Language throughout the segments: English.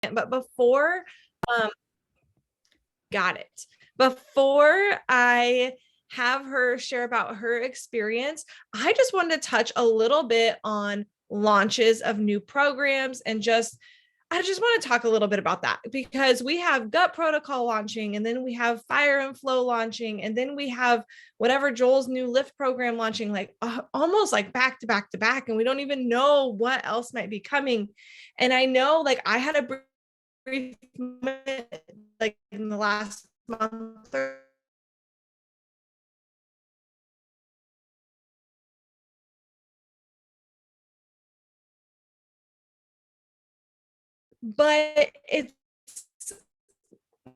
But um, got it. Before I have her share about her experience, I just wanted to touch a little bit on launches of new programs and I just want to talk a little bit about that because we have Gut Protocol launching, and then we have Fire and Flow launching, and then we have whatever Joel's new Lift program launching, like almost like back to back to back, and we don't even know what else might be coming. And I know, like, I had a brief moment, like in the last month or but it's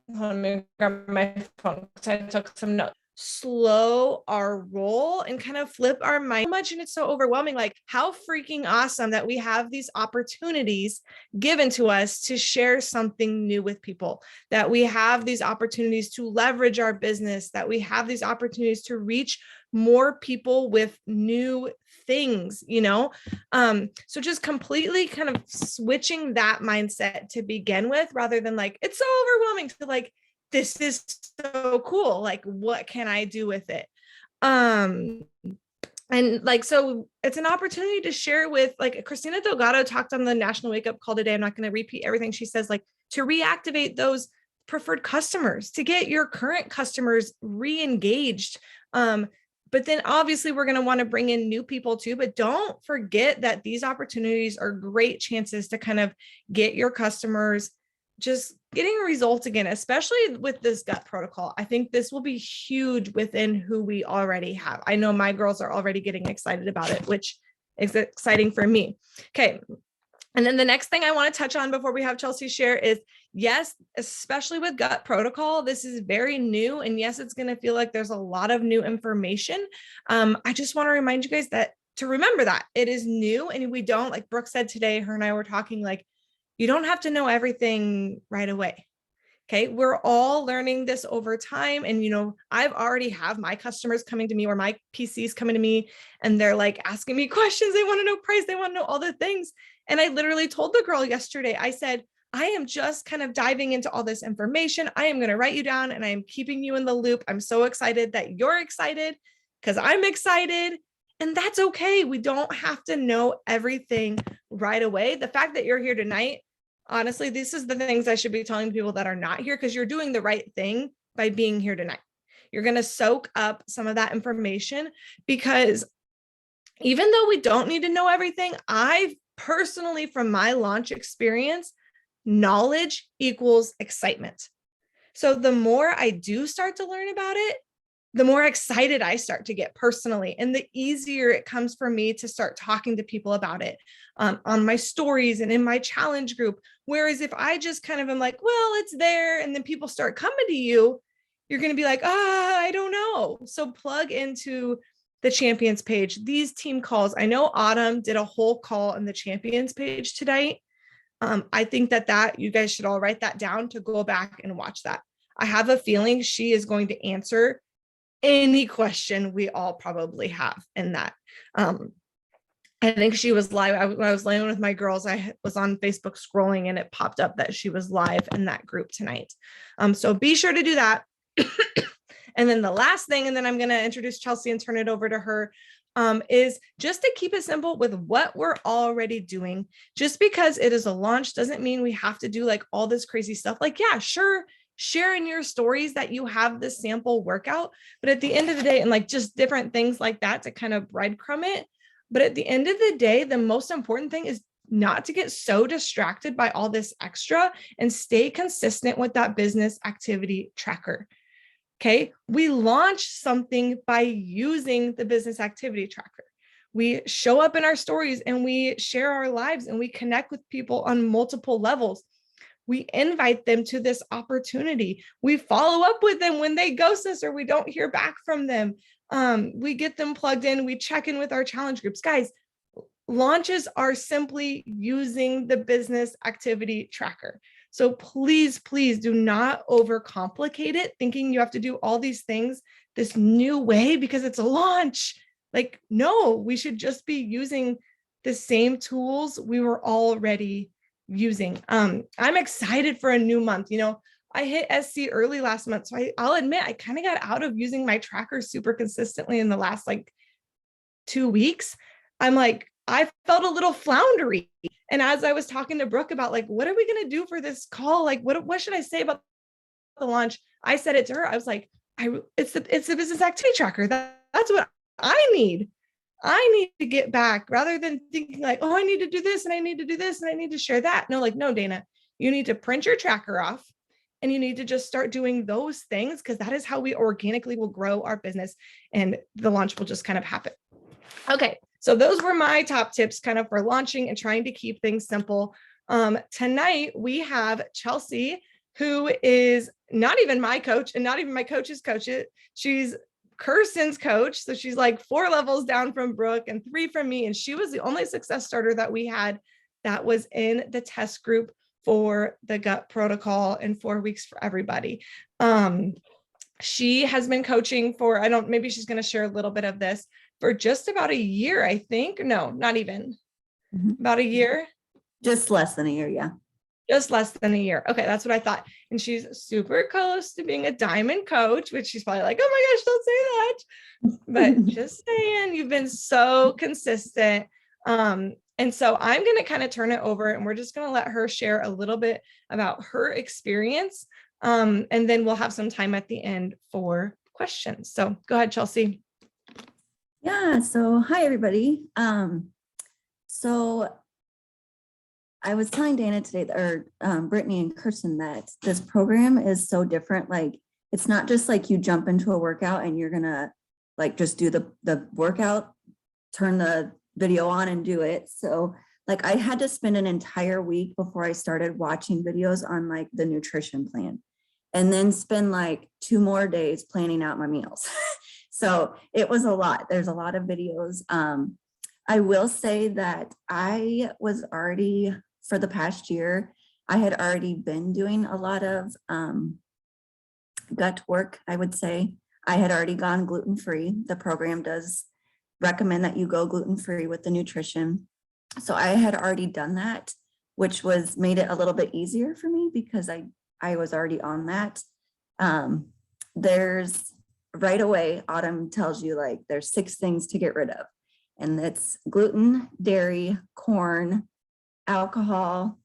hold on, let me grab my phone because I took some notes. Slow our roll and kind of flip our mind so much, and it's so overwhelming. Like, how freaking awesome that we have these opportunities given to us to share something new with people, that we have these opportunities to leverage our business, that we have these opportunities to reach more people with new things, so just completely kind of switching that mindset to begin with, rather than like, it's so overwhelming, to like, this is so cool, like, what can I do with it? um and like, so it's an opportunity to share with, like, Christina Delgado talked on the National Wake Up Call today. I'm not going to repeat everything she says, like, to reactivate those preferred customers, to get your current customers re-engaged. But then obviously we're going to want to bring in new people too, but don't forget that these opportunities are great chances to kind of get your customers just getting results again, especially with this Gut Protocol. I think this will be huge within who we already have. I know my girls are already getting excited about it, which is exciting for me. Okay. And then the next thing I want to touch on before we have Chelsea share is, yes, especially with Gut Protocol, this is very new. And yes, it's going to feel like there's a lot of new information. I just want to remind you guys that to remember that it is new, and we don't, like Brooke said today, her and I were talking, like, you don't have to know everything right away. Okay. We're all learning this over time. And, I've already have my customers coming to me, or my PCs coming to me, and they're like asking me questions. They want to know price. They want to know all the things. And I literally told the girl yesterday, I said, I am just kind of diving into all this information. I am going to write you down, and I am keeping you in the loop. I'm so excited that you're excited because I'm excited. And that's okay. We don't have to know everything right away. The fact that you're here tonight, honestly, this is the things I should be telling people that are not here, because you're doing the right thing by being here tonight. You're going to soak up some of that information, because even though we don't need to know everything, I personally, from my launch experience, knowledge equals excitement. So the more I do start to learn about it, the more excited I start to get personally, and the easier it comes for me to start talking to people about it on my stories and in my challenge group. Whereas if I just kind of am like, well, it's there, and then people start coming to you, you're going to be like, I don't know. So plug into the champions page, these team calls. I know Autumn did a whole call on the champions page tonight. I think that you guys should all write that down to go back and watch that. I have a feeling she is going to answer any question we all probably have in that. I think she was live. When I was laying with my girls, I was on Facebook scrolling, and it popped up that she was live in that group tonight. So be sure to do that. And then the last thing, and then I'm going to introduce Chelsea and turn it over to her, is just to keep it simple with what we're already doing. Just because it is a launch doesn't mean we have to do like all this crazy stuff. Like, yeah, sure, share in your stories that you have this sample workout, but at the end of the day, and like just different things like that to kind of breadcrumb it. But at the end of the day, the most important thing is not to get so distracted by all this extra, and stay consistent with that business activity tracker. Okay. We launch something by using the business activity tracker. We show up in our stories, and we share our lives, and we connect with people on multiple levels. We invite them to this opportunity. We follow up with them when they ghost us or we don't hear back from them. We get them plugged in. We check in with our challenge groups. Guys, launches are simply using the business activity tracker. So please, please do not overcomplicate it, thinking you have to do all these things this new way because it's a launch. Like, no, we should just be using the same tools we were already using. I'm excited for a new month. You know, I hit SC early last month. So I'll admit I kind of got out of using my tracker super consistently in the last like 2 weeks. I'm like, I felt a little floundery. And as I was talking to Brooke about like, what are we going to do for this call? Like, what should I say about the launch? I said it to her. I was like, it's the business activity tracker. That's what I need. I need to get back rather than thinking like, oh, I need to do this and I need to do this and I need to share that. No, like, no, Dana, you need to print your tracker off and you need to just start doing those things because that is how we organically will grow our business and the launch will just kind of happen. Okay, so those were my top tips kind of for launching and trying to keep things simple. Tonight we have Chelsea, who is not even my coach and not even my coach's coach. She's Kirsten's coach. So she's like 4 levels down from Brooke and 3 from me. And she was the only success starter that we had that was in the test group for the gut protocol in 4 weeks for everybody. She has been coaching for, maybe she's going to share a little bit of this for just about a year, I think. No, not even about a year. Just less than a year. Yeah. Just less than a year. Okay. That's what I thought. And she's super close to being a diamond coach, which she's probably like, oh my gosh, don't say that. But just saying, you've been so consistent. And so I'm going to kind of turn it over and we're just going to let her share a little bit about her experience. And then we'll have some time at the end for questions. So go ahead, Chelsea. Yeah. So hi, everybody. So I was telling Dana today, or Brittany and Kirsten, that this program is so different. Like, it's not just like you jump into a workout and you're going to like just do the workout, turn the video on and do it. So like I had to spend an entire week before I started watching videos on like the nutrition plan and then spend like 2 more days planning out my meals. So it was a lot. There's a lot of videos. I will say that I was already, for the past year, I had already been doing a lot of gut work, I would say. I had already gone gluten-free. The program does recommend that you go gluten-free with the nutrition. So I had already done that, which made it a little bit easier for me because I was already on that. There's right away, Autumn tells you like there's 6 things to get rid of. And it's gluten, dairy, corn, alcohol,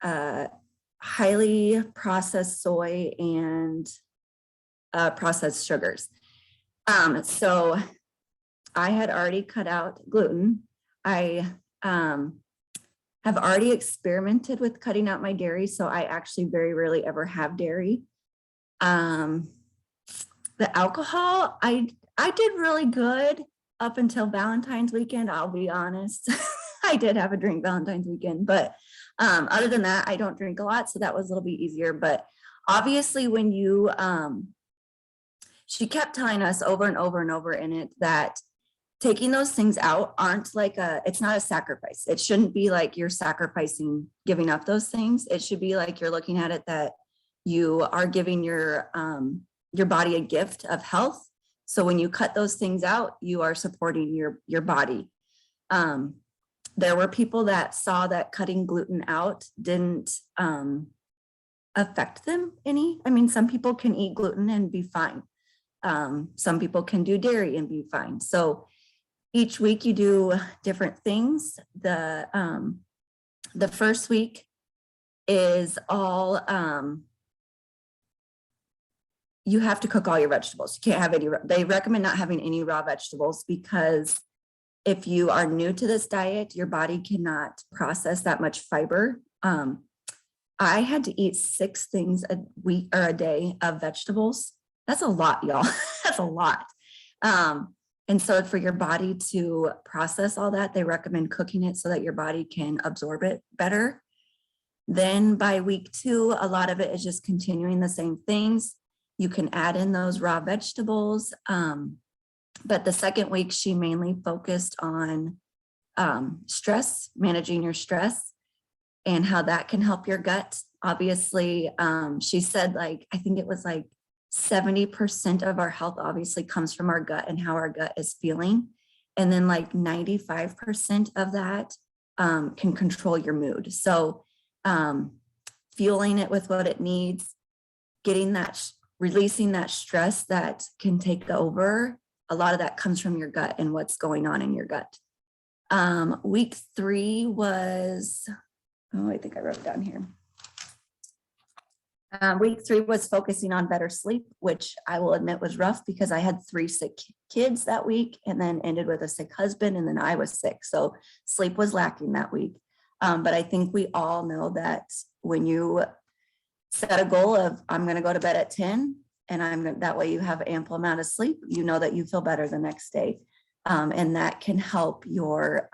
highly processed soy, and processed sugars. So I had already cut out gluten. I have already experimented with cutting out my dairy. So I actually very rarely ever have dairy. The alcohol, I did really good up until Valentine's weekend. I'll be honest. I did have a drink Valentine's weekend, but other than that, I don't drink a lot. So that was a little bit easier. But obviously when you, she kept telling us over and over and over in it that taking those things out aren't like it's not a sacrifice. It shouldn't be like you're sacrificing giving up those things. It should be like you're looking at it that you are giving your body a gift of health. So when you cut those things out, you are supporting your body. There were people that saw that cutting gluten out didn't affect them any. I mean, some people can eat gluten and be fine. Some people can do dairy and be fine. So each week you do different things. The first week is all, you have to cook all your vegetables. You can't have any, they recommend not having any raw vegetables because if you are new to this diet, your body cannot process that much fiber. I had to eat 6 things a week or a day of vegetables. That's a lot, y'all. That's a lot. And so for your body to process all that, they recommend cooking it so that your body can absorb it better. Then by week 2, a lot of it is just continuing the same things. You can add in those raw vegetables. But the second week, she mainly focused on stress, managing your stress and how that can help your gut. Obviously, she said like, I think it was like 70% of our health obviously comes from our gut and how our gut is feeling. And then like 95% of that can control your mood. So fueling it with what it needs, getting that, releasing that stress that can take over. A lot of that comes from your gut and what's going on in your gut. Week 3 was, oh, I think I wrote it down here. Week 3 was focusing on better sleep, which I will admit was rough because I had 3 sick kids that week and then ended with a sick husband, and then I was sick. So sleep was lacking that week. But I think we all know that when you set a goal of, I'm going to go to bed at 10 and that way you have ample amount of sleep, you know that you feel better the next day. And that can help your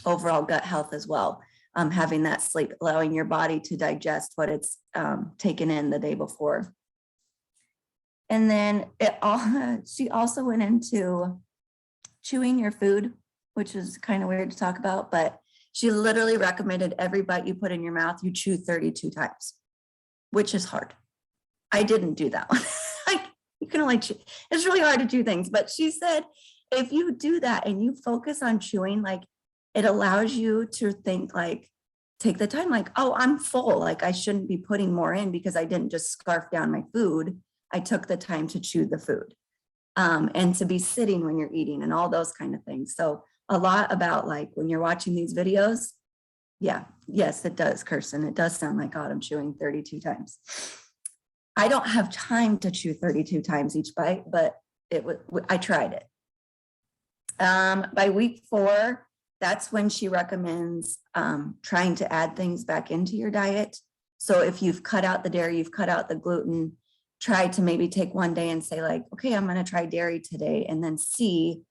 overall gut health as well. Having that sleep, allowing your body to digest what it's taken in the day before. And then she also went into chewing your food, which is kind of weird to talk about, but she literally recommended every bite you put in your mouth, you chew 32 times, which is hard. I didn't do that one. You can only chew. It's really hard to chew things, but she said, if you do that and you focus on chewing, like, it allows you to think, like, take the time, like, oh, I'm full. Like, I shouldn't be putting more in because I didn't just scarf down my food. I took the time to chew the food and to be sitting when you're eating and all those kind of things. So a lot about, like, when you're watching these videos. Yeah, yes, it does, Kirsten. It does sound like, God, I'm chewing 32 times. I don't have time to chew 32 times each bite, but I tried it. By week 4, that's when she recommends trying to add things back into your diet. So if you've cut out the dairy, you've cut out the gluten, try to maybe take one day and say, like, okay, I'm going to try dairy today, and then see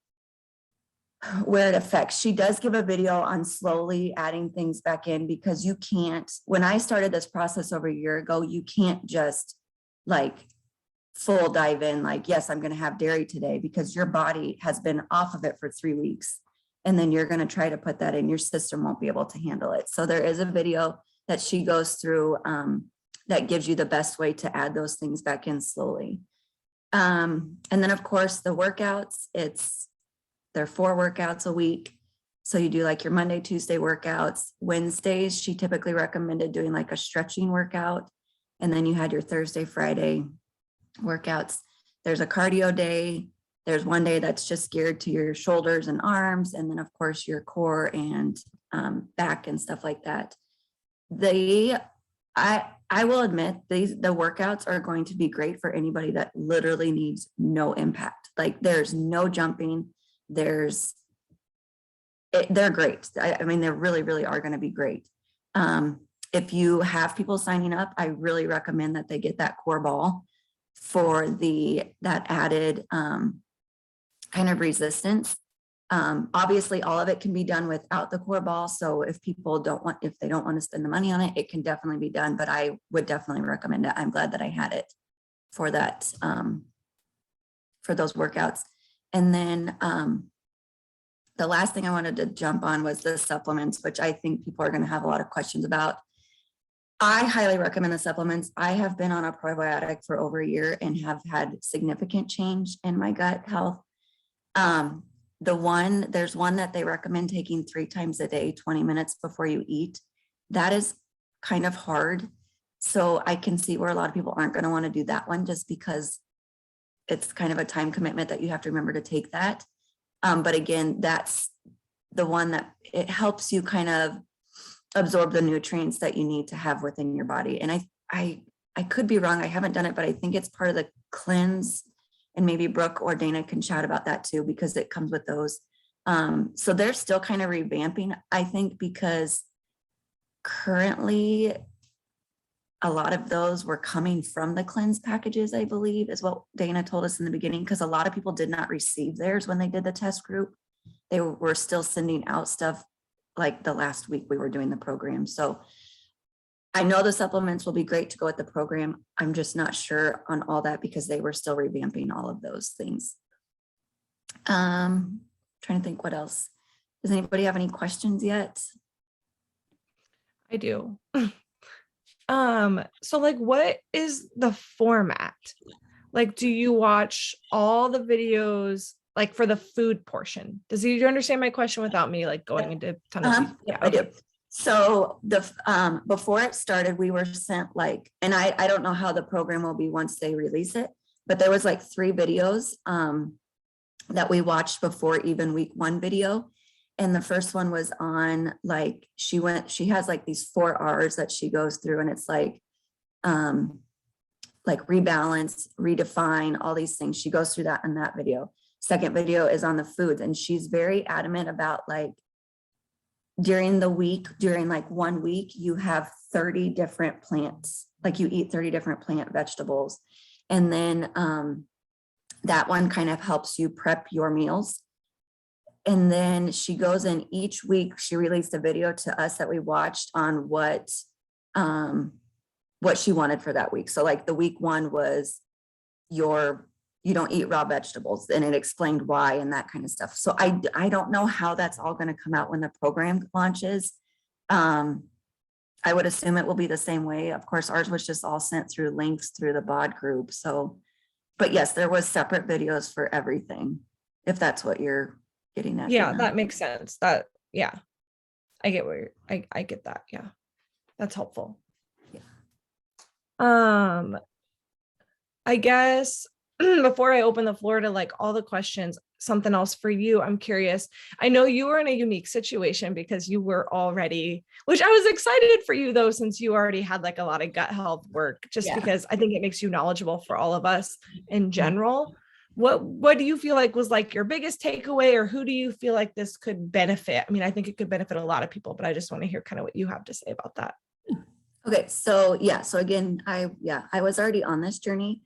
where it affects. She does give a video on slowly adding things back in, because you can't, when I started this process over a year ago, you can't just like full dive in, like, yes, I'm going to have dairy today, because your body has been off of it for 3 weeks. And then you're going to try to put that in, your system won't be able to handle it. So there is a video that she goes through that gives you the best way to add those things back in slowly. And then of course the workouts, they're 4 workouts a week. So you do like your Monday, Tuesday workouts. Wednesdays, she typically recommended doing like a stretching workout. And then you had your Thursday, Friday workouts. There's a cardio day. There's one day that's just geared to your shoulders and arms. And then of course your core and back and stuff like that. I will admit the workouts are going to be great for anybody that literally needs no impact. Like, there's no jumping. They're great. I mean, they really, really are going to be great. If you have people signing up, I really recommend that they get that core ball for that added kind of resistance. Obviously all of it can be done without the core ball. So if they don't want to spend the money on it, it can definitely be done, but I would definitely recommend it. I'm glad that I had it for that, for those workouts. And then the last thing I wanted to jump on was the supplements, which I think people are going to have a lot of questions about. I highly recommend the supplements. I have been on a probiotic for over a year and have had significant change in my gut health. There's one that they recommend taking 3 times a day, 20 minutes before you eat. That is kind of hard. So I can see where a lot of people aren't going to want to do that one, just because it's kind of a time commitment that you have to remember to take that. But again, that's the one that it helps you kind of absorb the nutrients that you need to have within your body. And I could be wrong. I haven't done it, but I think it's part of the cleanse. And maybe Brooke or Dana can chat about that too, because it comes with those. So they're still kind of revamping, I think, because currently a lot of those were coming from the cleanse packages, I believe, is what Dana told us in the beginning, because a lot of people did not receive theirs when they did the test group. They were still sending out stuff like the last week we were doing the program. So I know the supplements will be great to go with the program. I'm just not sure on all that because they were still revamping all of those things. Trying to think what else. Does anybody have any questions yet? I do. So like, what is the format? Like, do you watch all the videos like for the food portion? Do you understand my question without me like going into a ton of detail? Yeah, I do. So before it started, we were sent like, and I don't know how the program will be once they release it, but there was like 3 videos that we watched before even week 1 video. And the first one was on like, she has like these 4 R's that she goes through, and it's like rebalance, redefine, all these things. She goes through that in that video. Second video is on the foods, and she's very adamant about like, during the week, during like 1 week, you have 30 different plants, like you eat 30 different plant vegetables. And then that one kind of helps you prep your meals. And then she goes in each week, she released a video to us that we watched on what she wanted for that week. So like the week 1 was you don't eat raw vegetables, and it explained why and that kind of stuff. So I don't know how that's all going to come out when the program launches. I would assume it will be the same way. Of course, ours was just all sent through links through the BOD group. So, but yes, there was separate videos for everything, if that's what you're getting at. Yeah, that makes sense. I get where I get that. Yeah, that's helpful. Yeah. I guess before I open the floor to like all the questions, something else for you. I'm curious. I know you were in a unique situation because you were already, which I was excited for you though, since you already had like a lot of gut health work, just because I think it makes you knowledgeable for all of us in general. What do you feel like was like your biggest takeaway, or who do you feel like this could benefit? I mean, I think it could benefit a lot of people, but I just want to hear kind of what you have to say about that. Okay. So again, I was already on this journey.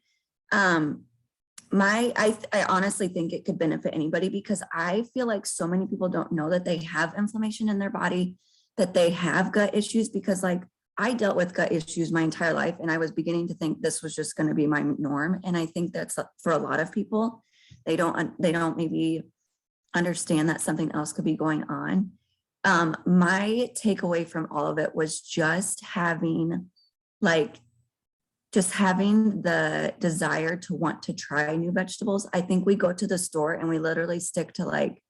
I honestly think it could benefit anybody, because I feel like so many people don't know that they have inflammation in their body, that they have gut issues, because like I dealt with gut issues my entire life, and I was beginning to think this was just going to be my norm. And I think that's for a lot of people, they don't maybe understand that something else could be going on. My takeaway from all of it was just having the desire to want to try new vegetables. I think we go to the store and we literally stick to like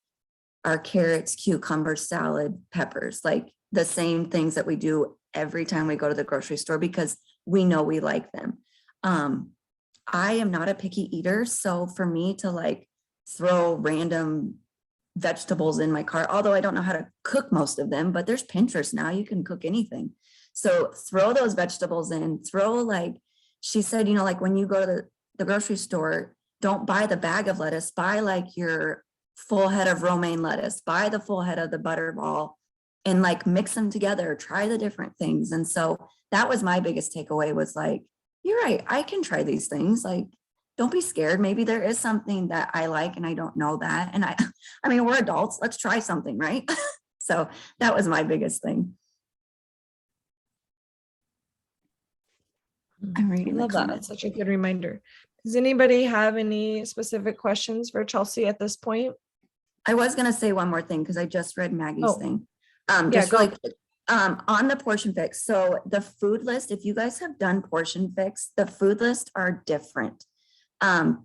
our carrots, cucumbers, salad, peppers, like the same things that we do every time we go to the grocery store, because we know we like them. I am not a picky eater. So for me to like throw random vegetables in my cart, although I don't know how to cook most of them, but there's Pinterest now, you can cook anything. So throw those vegetables in, she said, like when you go to the grocery store, don't buy the bag of lettuce, buy like your full head of romaine lettuce, buy the full head of the butterball, and like mix them together, try the different things. And so that was my biggest takeaway, was like, you're right, I can try these things. Like, don't be scared. Maybe there is something that I like and I don't know that. And I mean, we're adults, let's try something, right? So that was my biggest thing. I'm reading. I love that. That's such a good reminder. Does anybody have any specific questions for Chelsea at this point? I was going to say one more thing, because I just read Maggie's thing. On the Portion Fix. So the food list, if you guys have done Portion Fix, the food list are different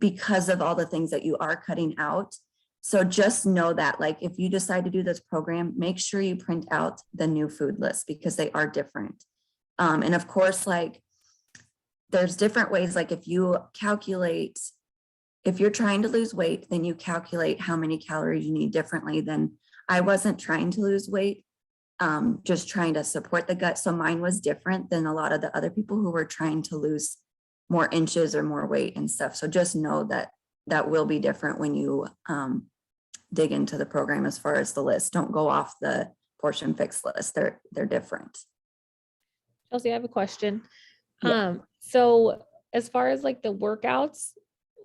because of all the things that you are cutting out. So just know that, like, if you decide to do this program, make sure you print out the new food list, because they are different. And of course, like, there's different ways. Like if you're trying to lose weight, then you calculate how many calories you need differently than I wasn't trying to lose weight, just trying to support the gut. So mine was different than a lot of the other people who were trying to lose more inches or more weight and stuff. So just know that that will be different when you dig into the program as far as the list. Don't go off the Portion Fix list. They're different. Chelsea, I have a question. Yeah. So as far as like the workouts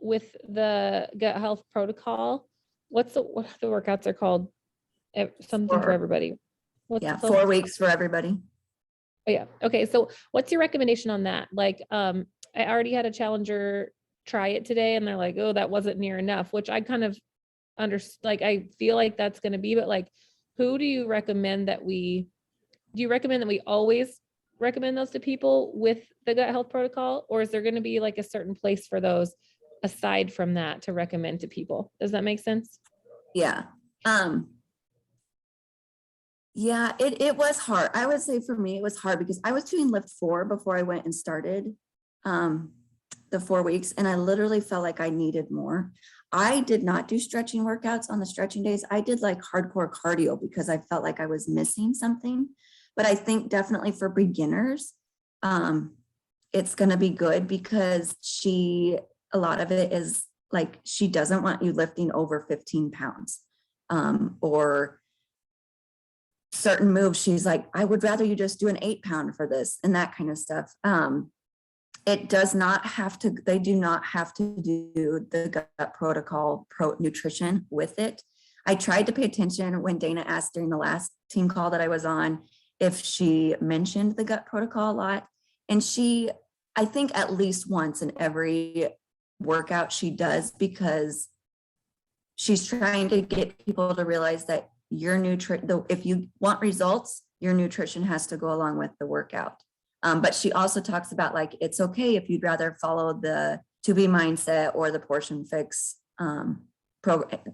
with the gut health protocol, what the workouts are called? Something for everybody. 4 weeks for everybody. Oh yeah. Okay. So what's your recommendation on that? Like, I already had a challenger try it today and they're like, oh, that wasn't near enough, which I kind of I feel like that's going to be, but like, who do you recommend that we always recommend those to people with the gut health protocol, or is there going to be like a certain place for those aside from that to recommend to people. Does that make sense? Yeah. Yeah, it was hard. I would say for me, it was hard because I was doing lift 4 before I went and started the 4 weeks, and I literally felt like I needed more. I did not do stretching workouts on the stretching days. I did like hardcore cardio because I felt like I was missing something. But I think definitely for beginners, it's going to be good because a lot of it is like, she doesn't want you lifting over 15 pounds or certain moves. She's like, I would rather you just do an 8-pound for this and that kind of stuff. It does not have to, they do not have to do the gut protocol nutrition with it. I tried to pay attention when Dana asked during the last team call that I was on if she mentioned the gut protocol a lot. And I think at least once in every workout she does, because she's trying to get people to realize that if you want results, your nutrition has to go along with the workout. But she also talks about like, it's okay if you'd rather follow the To Be mindset or the Portion Fix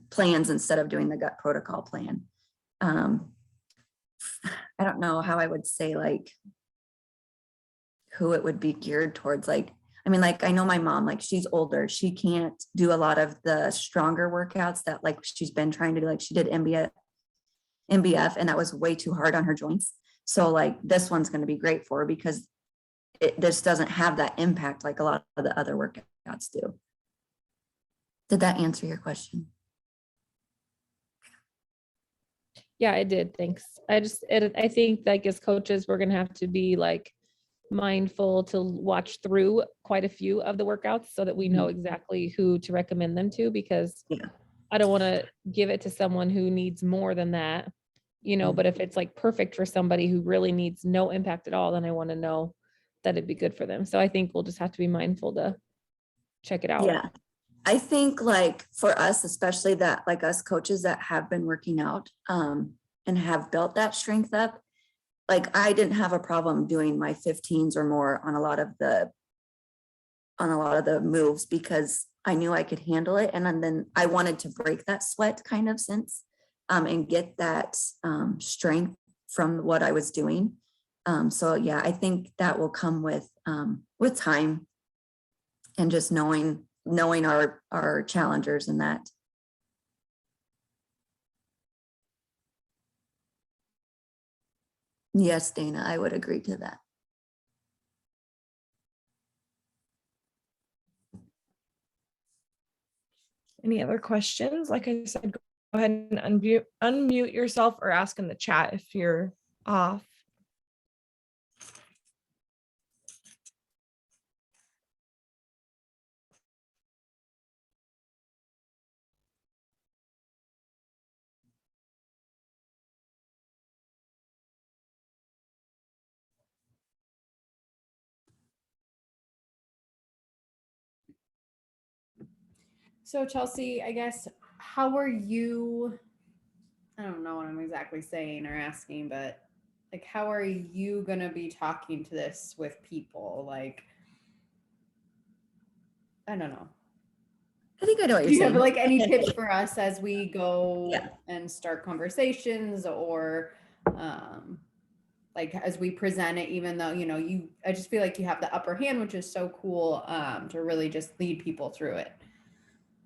plans instead of doing the gut protocol plan. I don't know how I would say like who it would be geared towards. Like, I mean, like, I know my mom, like she's older. She can't do a lot of the stronger workouts that like she's been trying to do. Like she did MBF and that was way too hard on her joints. So like this one's going to be great for her because this doesn't have that impact like a lot of the other workouts do. Did that answer your question? Yeah, it did. Thanks. I think like as coaches, we're going to have to be like mindful to watch through quite a few of the workouts so that we know exactly who to recommend them to, because I don't want to give it to someone who needs more than that, but if it's like perfect for somebody who really needs no impact at all, then I want to know that it'd be good for them. So I think we'll just have to be mindful to check it out. Yeah. I think like for us, especially that like us coaches that have been working out and have built that strength up, like I didn't have a problem doing my 15s or more on a lot of the moves because I knew I could handle it. And then I wanted to break that sweat kind of sense and get that strength from what I was doing. So yeah, I think that will come with time and just knowing our challengers and that. Yes, Dana, I would agree to that. Any other questions? Like I said, go ahead and unmute yourself or ask in the chat if you're off. So Chelsea, I guess, how are you, I don't know what I'm exactly saying or asking, but like, how are you going to be talking to this with people? Like, I don't know. I think I know what you're Do you saying. have like any tips for us as we go Yeah. and start conversations or like as we present it, even though, I just feel like you have the upper hand, which is so cool to really just lead people through it.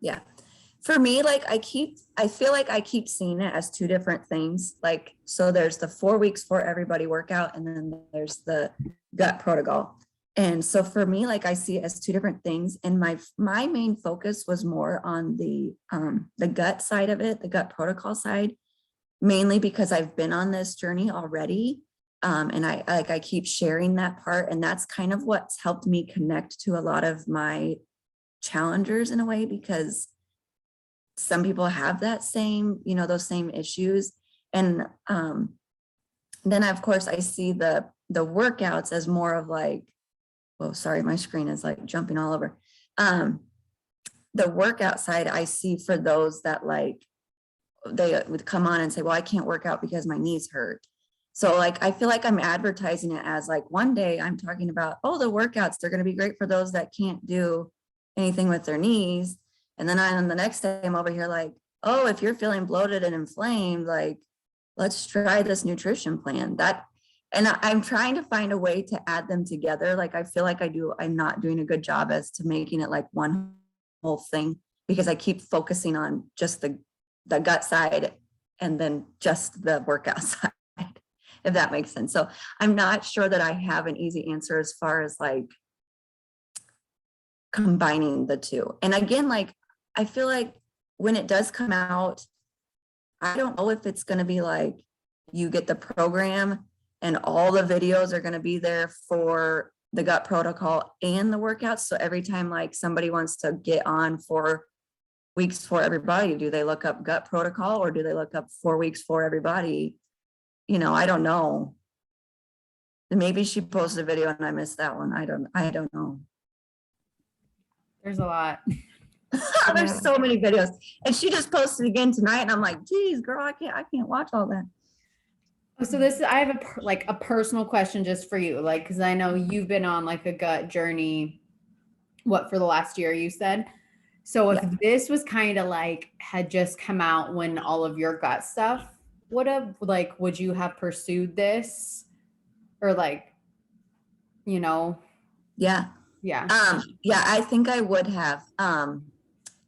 Yeah. For me, like I feel like I keep seeing it as two different things. Like, so there's the 4 weeks for everybody workout, and then there's the gut protocol. And so for me, like I see it as two different things. And my main focus was more on the gut side of it, the gut protocol side, mainly because I've been on this journey already. And I keep sharing that part. And that's kind of what's helped me connect to a lot of my challengers in a way, because some people have that same, those same issues. And then of course I see the workouts as more of like, oh, sorry, my screen is like jumping all over. The workout side I see for those that like, they would come on and say, well, I can't work out because my knees hurt. So like, I feel like I'm advertising it as like, one day I'm talking about, oh, the workouts, they're going to be great for those that can't do anything with their knees. And then on the next day, I'm over here like, oh, if you're feeling bloated and inflamed, like, let's try this nutrition plan. I'm trying to find a way to add them together. Like, I feel like I'm not doing a good job as to making it like one whole thing, because I keep focusing on just the gut side and then just the workout side, if that makes sense. So I'm not sure that I have an easy answer as far as like combining the two. And again, like, I feel like when it does come out, I don't know if it's going to be like you get the program and all the videos are going to be there for the gut protocol and the workouts. So every time like somebody wants to get on 4 weeks for everybody, do they look up gut protocol or do they look up 4 weeks for everybody? You know, I don't know. Maybe she posted a video and I missed that one. I don't know. There's a lot. There's so many videos, and she just posted again tonight, and I'm like, geez, girl, I can't watch all that. So I have a personal question just for you, like, because I know you've been on like a gut journey, for the last year, you said. So if this was kind of like had just come out when all of your gut stuff would you have pursued this, or like, you know? Yeah. Yeah. I think I would have.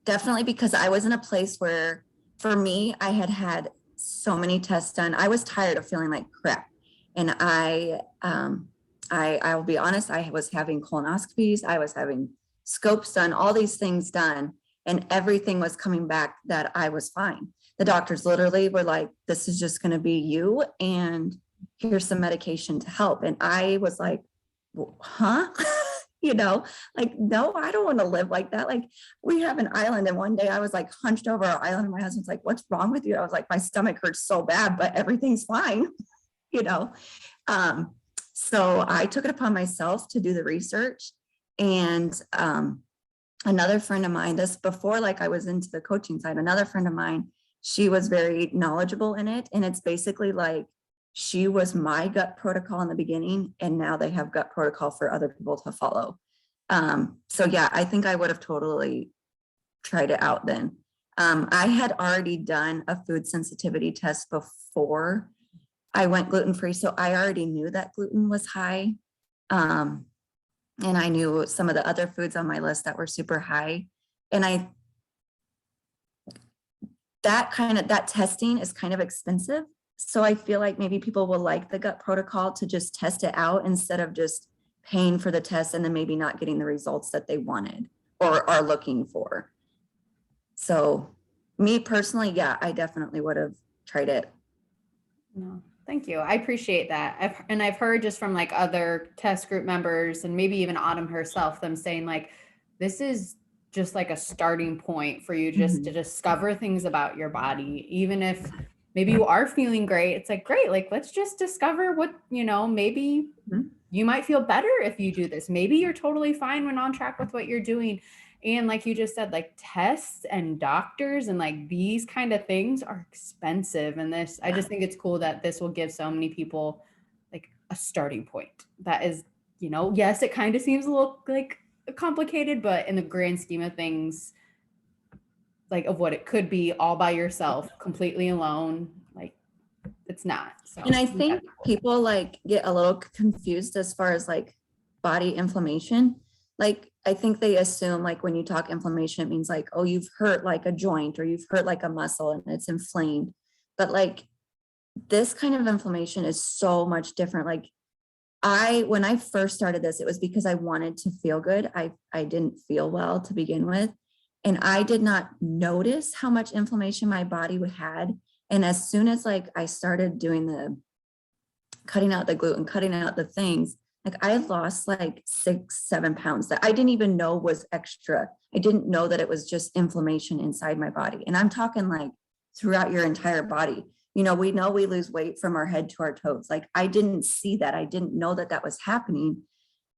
Definitely, because I was in a place where, for me, I had so many tests done. I was tired of feeling like crap. And I will be honest, I was having colonoscopies, I was having scopes done, all these things done, and everything was coming back that I was fine. The doctors literally were like, this is just going to be you, and here's some medication to help. And I was like, huh? You know, like, no, I don't want to live like that. Like, we have an island, and one day I was like hunched over our island, and my husband's like, what's wrong with you? I was like, my stomach hurts so bad, but everything's fine, you know? So I took it upon myself to do the research. And another friend of mine, this before, like, I was into the coaching side, another friend of mine, she was very knowledgeable in it. And it's basically like, she was my gut protocol in the beginning, and now they have gut protocol for other people to follow. So yeah, I think I would have totally tried it out then. I had already done a food sensitivity test before I went gluten-free, so I already knew that gluten was high. And I knew some of the other foods on my list that were super high. And that testing is kind of expensive. So I feel like maybe people will like the gut protocol to just test it out instead of just paying for the test and then maybe not getting the results that they wanted or are looking for. So me personally, yeah, I definitely would have tried it. No, thank you. I appreciate that. I've heard just from like other test group members and maybe even Autumn herself, them saying like, this is just like a starting point for you just to discover things about your body, even if maybe you are feeling great. It's like, great, like, let's just discover what, maybe you might feel better if you do this. Maybe you're totally fine when on track with what you're doing. And like you just said, like tests and doctors and like these kind of things are expensive. And I just think it's cool that this will give so many people like a starting point. That is, yes, it kind of seems a little like complicated, but in the grand scheme of things, like of what it could be all by yourself, completely alone, like it's not. So, and I think people like get a little confused as far as like body inflammation. Like, I think they assume like when you talk inflammation, it means like, oh, you've hurt like a joint or you've hurt like a muscle and it's inflamed. But like this kind of inflammation is so much different. Like when I first started this, it was because I wanted to feel good. I didn't feel well to begin with. And I did not notice how much inflammation my body had. And as soon as like I started doing cutting out the gluten, cutting out the things, like I lost like 6-7 pounds that I didn't even know was extra. I didn't know that it was just inflammation inside my body. And I'm talking like throughout your entire body. We know we lose weight from our head to our toes. Like I didn't see that. I didn't know that was happening.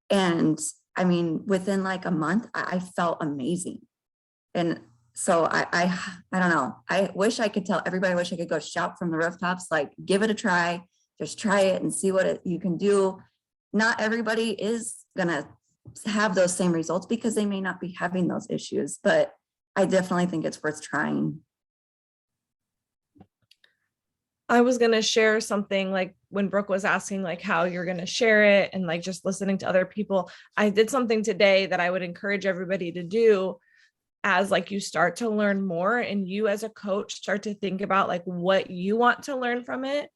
And I mean, within like a month, I felt amazing. And so I don't know. I wish I could tell everybody, I wish I could go shout from the rooftops, like give it a try, just try it and see what you can do. Not everybody is going to have those same results because they may not be having those issues, but I definitely think it's worth trying. I was going to share something like when Brooke was asking like how you're going to share it and like just listening to other people. I did something today that I would encourage everybody to do as like you start to learn more and you as a coach start to think about like what you want to learn from it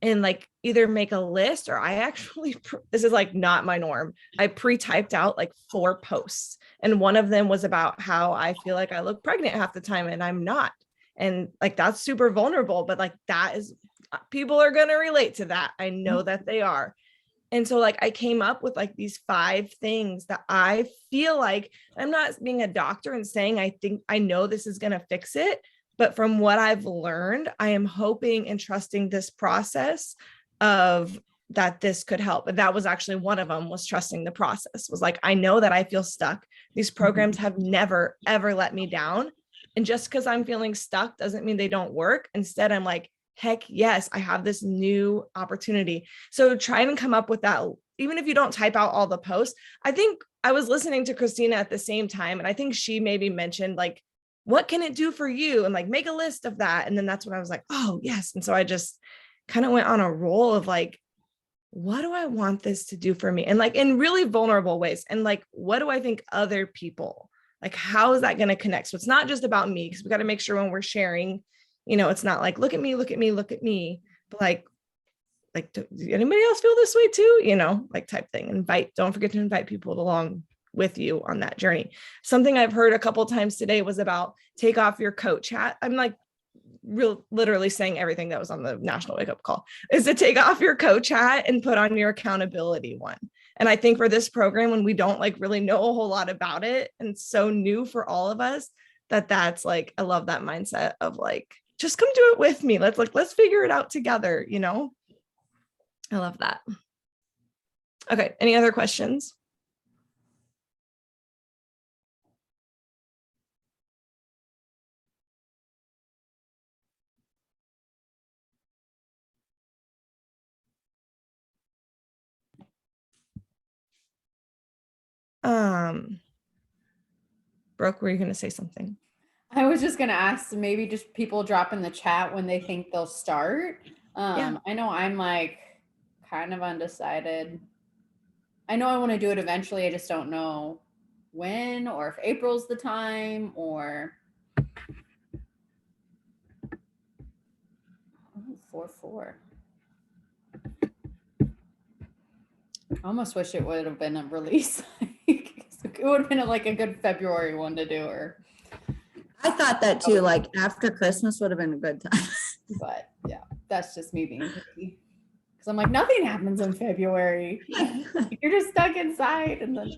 and like either make a list or I actually, this is like not my norm. I pre-typed out like 4 posts and one of them was about how I feel like I look pregnant half the time and I'm not. And like, that's super vulnerable, but like, that is, people are going to relate to that. I know that they are. And so like, I came up with like these 5 things that I feel like I'm not being a doctor and saying, I think I know this is going to fix it. But from what I've learned, I am hoping and trusting this process of that this could help. And that was actually one of them was trusting the process was like, I know that I feel stuck. These programs have never, ever let me down. And just because I'm feeling stuck doesn't mean they don't work. Instead, I'm like, heck yes, I have this new opportunity. So try and come up with that. Even if you don't type out all the posts, I think I was listening to Christina at the same time. And I think she maybe mentioned like, what can it do for you? And like, make a list of that. And then that's when I was like, oh yes. And so I just kind of went on a roll of like, what do I want this to do for me? And like in really vulnerable ways. And like, what do I think other people, like, how is that going to connect? So it's not just about me because we got to make sure when we're sharing, you know, it's not like, look at me, look at me, look at me, but like, do anybody else feel this way too? You know, like type thing. Don't forget to invite people along with you on that journey. Something I've heard a couple of times today was about take off your coach hat. I'm like literally saying everything that was on the National Wake Up Call is to take off your coach hat and put on your accountability one. And I think for this program, when we don't like really know a whole lot about it and so new for all of us, that's like, I love that mindset of like, just come do it with me. Let's figure it out together. You know, I love that. Okay. Any other questions? Brooke, were you going to say something? I was just gonna ask maybe just people drop in the chat when they think they'll start. Yeah. I know I'm like kind of undecided. I know I want to do it eventually. I just don't know when or if April's the time or 4-4. I almost wish it would have been a release. It would have been like a good February one to do, or I thought that too, like after Christmas would have been a good time. but yeah, that's just me being picky. Because I'm like, nothing happens in February. You're just stuck inside, and then.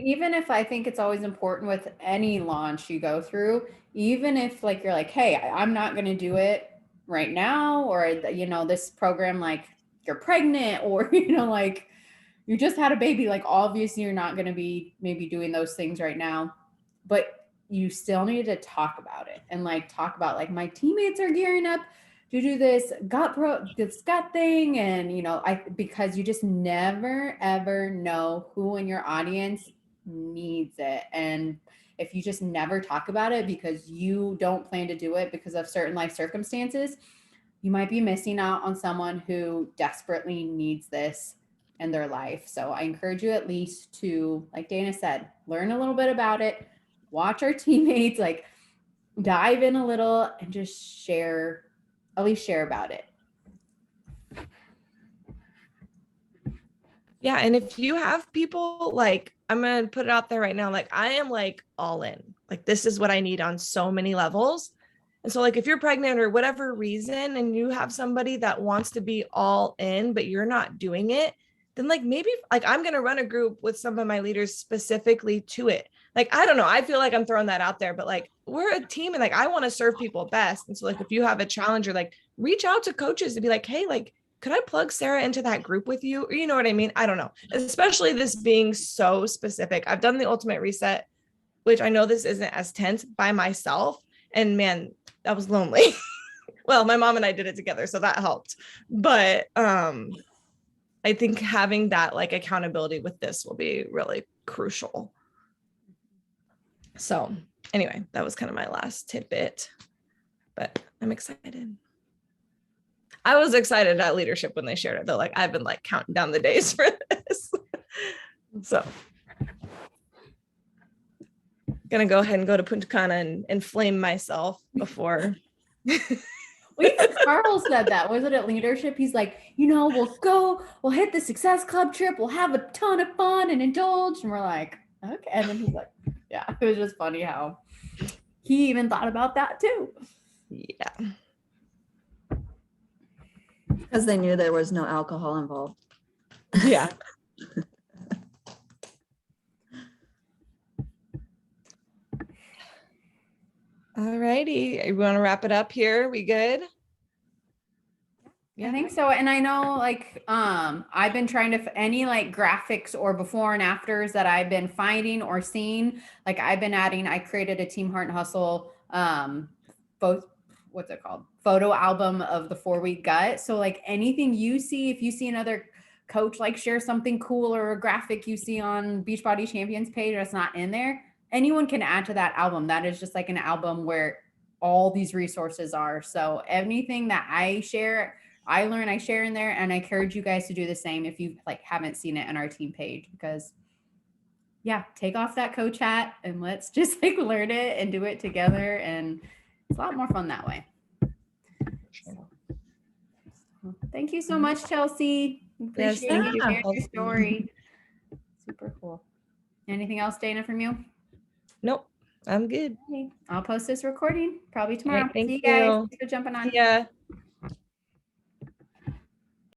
Even if I think it's always important with any launch you go through, even if like you're like, hey, I'm not going to do it right now, or you know, this program, like you're pregnant, or you know, like you just had a baby, like obviously you're not going to be maybe doing those things right now, but you still need to talk about it and like talk about like my teammates are gearing up to do this gut thing, and you know, because you just never ever know who in your audience needs it. And if you just never talk about it because you don't plan to do it because of certain life circumstances, you might be missing out on someone who desperately needs this in their life. So I encourage you at least to, like Dana said, learn a little bit about it, watch our teammates, like dive in a little and just at least share about it. Yeah. And if you have people like, I'm going to put it out there right now, like I am like all in, like this is what I need on so many levels. And so like if you're pregnant or whatever reason and you have somebody that wants to be all in, but you're not doing it, then like maybe like I'm going to run a group with some of my leaders specifically to it. Like, I don't know. I feel like I'm throwing that out there, but like we're a team and like I want to serve people best. And so like if you have a challenger, like reach out to coaches to be like, hey, like, could I plug Sarah into that group with you? Or you know what I mean? I don't know, especially this being so specific. I've done the ultimate reset which I know this isn't as tense, by myself. And man, that was lonely. Well, my mom and I did it together, so that helped. But I think having that like accountability with this will be really crucial. So anyway, that was kind of my last tidbit, but I'm excited. I was excited at leadership when they shared it though. Like I've been like counting down the days for this. So gonna go ahead and go to Punta Cana and flame myself before. Wait, Carl said that. Was it at leadership? He's like, we'll hit the Success Club trip. We'll have a ton of fun and indulge. And we're like, okay. And then he's like, yeah, it was just funny how he even thought about that too. Yeah. Because they knew there was no alcohol involved. Yeah. All righty. You want to wrap it up here? We good? I think so. And I know like I've been trying to any like graphics or before and afters that I've been finding or seeing, like I've been adding, I created a Team Heart and Hustle both what's it called? Photo album of the 4-week gut. So like anything you see, if you see another coach like share something cool or a graphic you see on Beachbody Champions page that's not in there, anyone can add to that album. That is just like an album where all these resources are. So anything that I share, I learn, I share in there, and I encourage you guys to do the same if you like haven't seen it on our team page, because yeah, take off that coach hat and let's just like learn it and do it together. And it's a lot more fun that way. So, thank you so much, Chelsea. Yes, Appreciate thank you you. sharing your story. Super cool. Anything else, Dana, from you? Nope. I'm good. Okay. I'll post this recording probably tomorrow. Thank See you guys. you. Thanks for jumping on. Yeah.